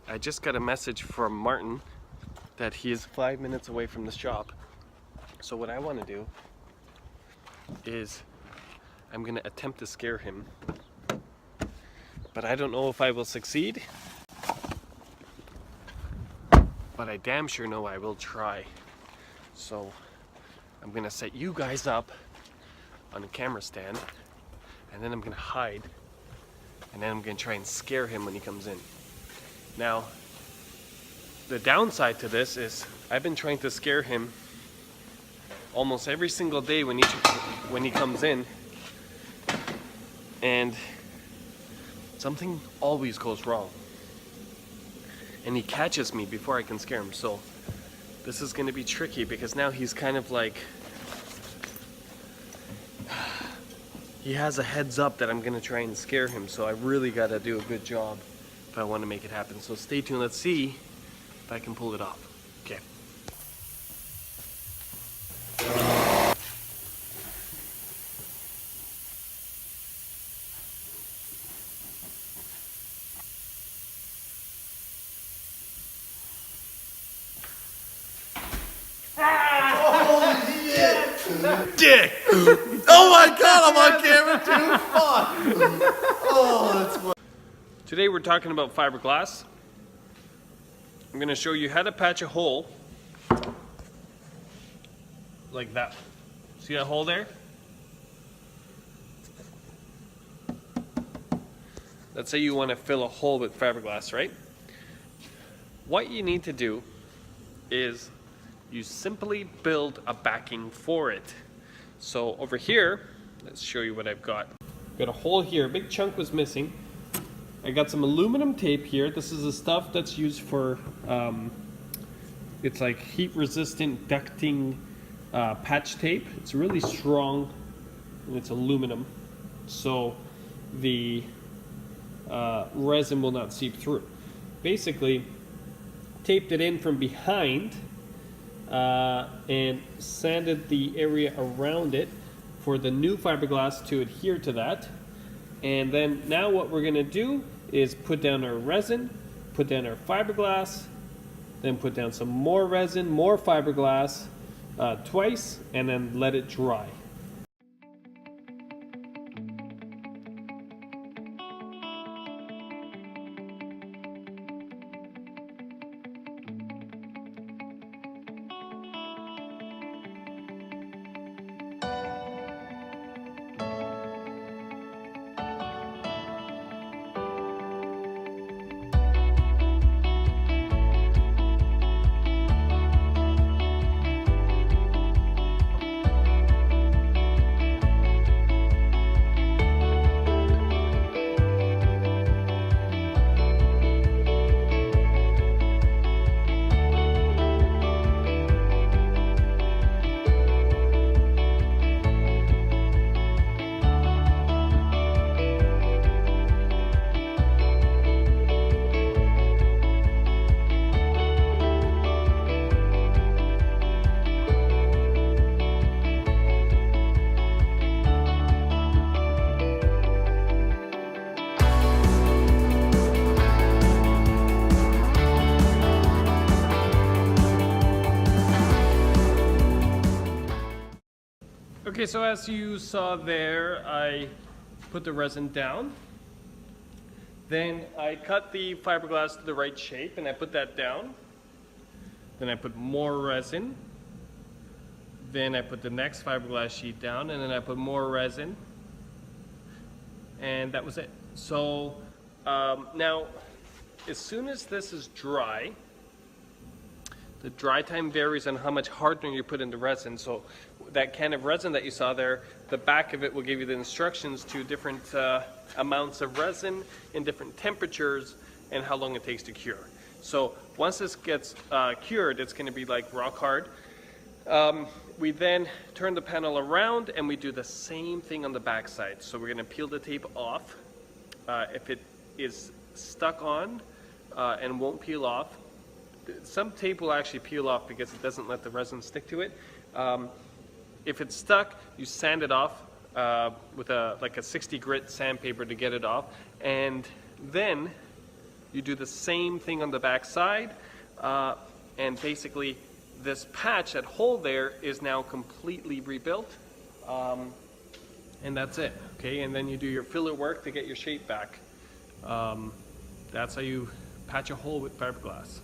I just got a message from Martin that he is 5 minutes away from the shop. So what I want to do is I'm going to attempt to scare him, but I don't know if I will succeed, but I damn sure know I will try. So I'm going to set you guys up on a camera stand, and then I'm going to hide, and then I'm going to try and scare him when he comes in. Now, the downside to this is I've been trying to scare him almost every single day when he comes in, and something always goes wrong. And he catches me before I can scare him. So this is going to be tricky because now he's kind of like, he has a heads up that I'm going to try and scare him. So I really got to do a good job if I want to make it happen. So stay tuned. Let's see if I can pull it off. Okay. Dick! Oh my god, I'm on camera too! Fuck! Oh, that's funny. Today we're talking about fiberglass. I'm going to show you how to patch a hole like that. See that hole there? Let's say you want to fill a hole with fiberglass, right? What you need to do is you simply build a backing for it. So over here, let's show you what I've got. Got a hole here, a big chunk was missing. I got some aluminum tape here. This is the stuff that's used for, it's like heat resistant ducting patch tape. It's really strong and it's aluminum, so the resin will not seep through. Basically, taped it in from behind and sanded the area around it for the new fiberglass to adhere to that. And then now what we're going to do is put down our resin, put down our fiberglass, then put down some more resin, more fiberglass twice, and then let it dry. Okay, so as you saw there, I put the resin down. Then I cut the fiberglass to the right shape and I put that down. Then I put more resin. Then I put the next fiberglass sheet down, and then I put more resin. And that was it. So now, as soon as this is dry, the dry time varies on how much hardener you put in the resin. So that can of resin that you saw there, the back of it will give you the instructions to different amounts of resin in different temperatures and how long it takes to cure. So once this gets cured, it's going to be like rock hard. We then turn the panel around and we do the same thing on the back side. So we're going to peel the tape off. If it is stuck on and won't peel off, some tape will actually peel off because it doesn't let the resin stick to it. If it's stuck, you sand it off with like a 60 grit sandpaper to get it off, and then You do the same thing on the back side, and basically this patch, that hole there, is now completely rebuilt, and that's it, okay? And then you do your filler work to get your shape back. That's how you patch a hole with fiberglass.